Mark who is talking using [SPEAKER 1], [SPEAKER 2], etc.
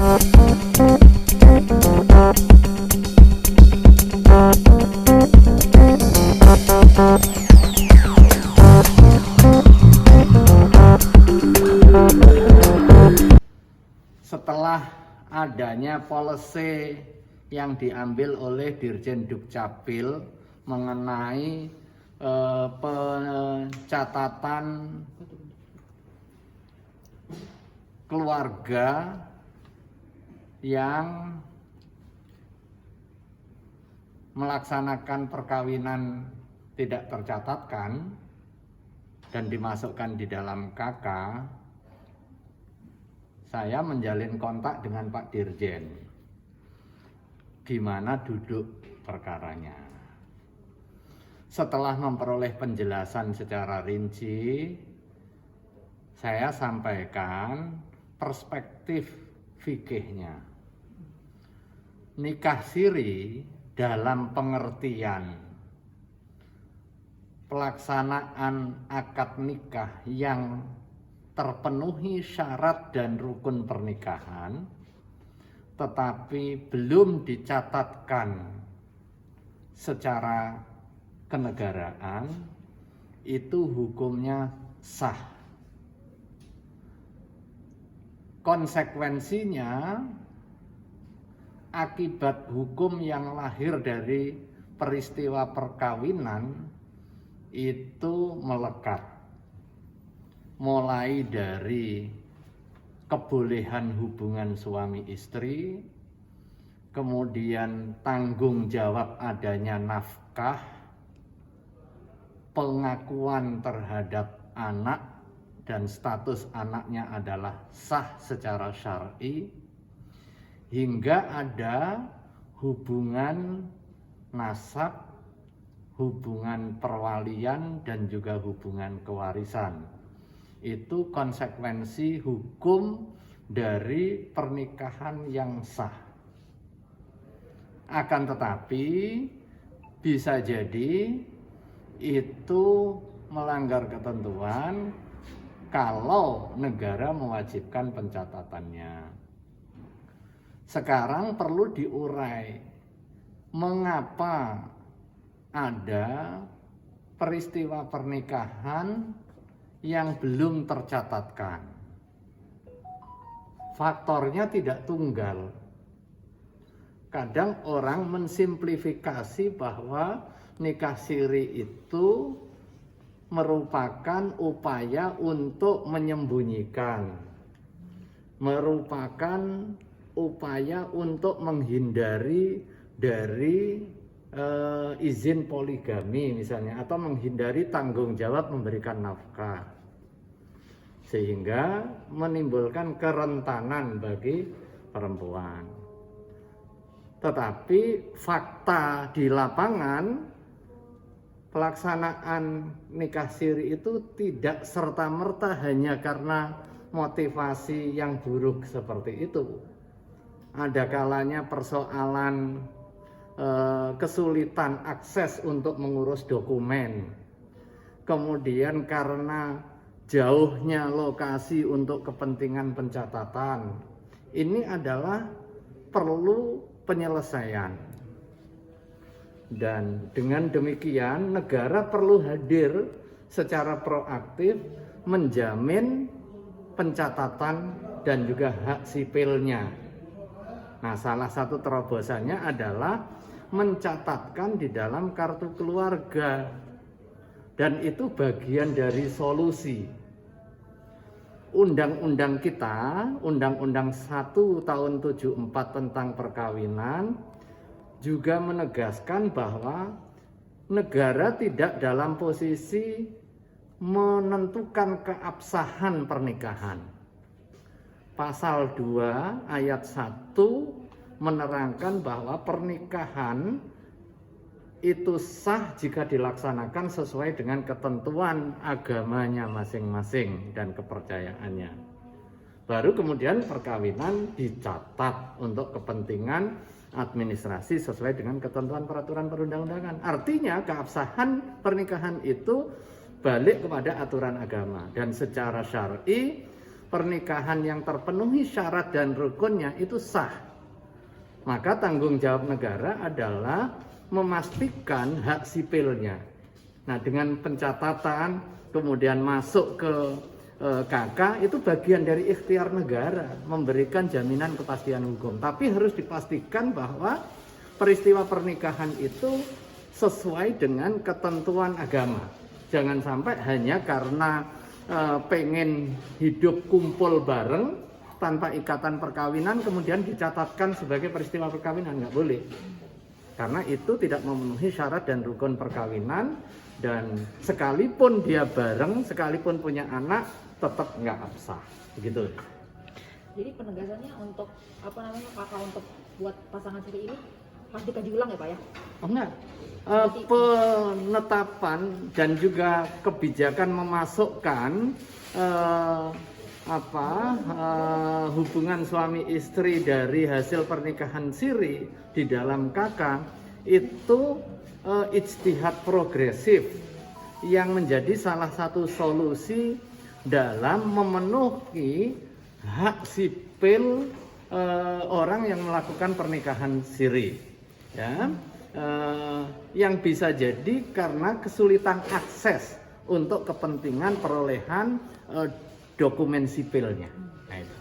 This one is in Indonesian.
[SPEAKER 1] Setelah adanya policy yang diambil oleh Dirjen Dukcapil mengenai pencatatan keluarga yang melaksanakan perkawinan tidak tercatatkan dan dimasukkan di dalam KK, saya menjalin kontak dengan Pak Dirjen. Gimana duduk perkaranya? Setelah memperoleh penjelasan secara rinci, saya sampaikan perspektif fikihnya. Nikah siri dalam pengertian pelaksanaan akad nikah yang terpenuhi syarat dan rukun pernikahan, tetapi belum dicatatkan secara kenegaraan, itu hukumnya sah. Konsekuensinya, akibat hukum yang lahir dari peristiwa perkawinan itu melekat. Mulai dari kebolehan hubungan suami istri, kemudian tanggung jawab adanya nafkah, pengakuan terhadap anak dan status anaknya adalah sah secara syar'i, hingga ada hubungan nasab, hubungan perwalian, dan juga hubungan kewarisan. Itu konsekuensi hukum dari pernikahan yang sah. Akan tetapi bisa jadi itu melanggar ketentuan kalau negara mewajibkan pencatatannya. Sekarang perlu diurai mengapa ada peristiwa pernikahan yang belum tercatatkan. Faktornya tidak tunggal. Kadang orang mensimplifikasi bahwa nikah siri itu merupakan upaya untuk menyembunyikan, merupakan upaya untuk menghindari dari izin poligami misalnya, atau menghindari tanggung jawab memberikan nafkah, sehingga menimbulkan kerentanan bagi perempuan. Tetapi fakta di lapangan, pelaksanaan nikah siri itu tidak serta-merta hanya karena motivasi yang buruk seperti itu. Ada kalanya persoalan kesulitan akses untuk mengurus dokumen, kemudian karena jauhnya lokasi untuk kepentingan pencatatan. Ini adalah perlu penyelesaian, dan dengan demikian negara perlu hadir secara proaktif menjamin pencatatan dan juga hak sipilnya. Nah, salah satu terobosannya adalah mencatatkan di dalam kartu keluarga, dan itu bagian dari solusi. Undang-undang kita, Undang-Undang 1 tahun 74 tentang perkawinan juga menegaskan bahwa negara tidak dalam posisi menentukan keabsahan pernikahan. Pasal 2 ayat 1 menerangkan bahwa pernikahan itu sah jika dilaksanakan sesuai dengan ketentuan agamanya masing-masing dan kepercayaannya. Baru kemudian perkawinan dicatat untuk kepentingan administrasi sesuai dengan ketentuan peraturan perundang-undangan. Artinya keabsahan pernikahan itu balik kepada aturan agama, dan secara syar'i pernikahan yang terpenuhi syarat dan rukunnya itu sah. Maka tanggung jawab negara adalah memastikan hak sipilnya. Nah, dengan pencatatan kemudian masuk ke KK itu bagian dari ikhtiar negara memberikan jaminan kepastian hukum. Tapi harus dipastikan bahwa peristiwa pernikahan itu sesuai dengan ketentuan agama. Jangan sampai hanya karena pengen hidup kumpul bareng tanpa ikatan perkawinan kemudian dicatatkan sebagai peristiwa perkawinan, nggak boleh. Karena itu tidak memenuhi syarat dan rukun perkawinan, dan sekalipun dia bareng, sekalipun punya anak, tetap nggak absah, begitu.
[SPEAKER 2] Jadi penegasannya untuk kakak untuk buat pasangan siri ini harus dikaji ulang ya Pak ya?
[SPEAKER 1] Oh enggak, penetapan dan juga kebijakan memasukkan hubungan suami istri dari hasil pernikahan siri di dalam KK itu ijtihad progresif yang menjadi salah satu solusi dalam memenuhi hak sipil orang yang melakukan pernikahan siri, ya, yang bisa jadi karena kesulitan akses untuk kepentingan perolehan dokumen sipilnya. Nah, itu.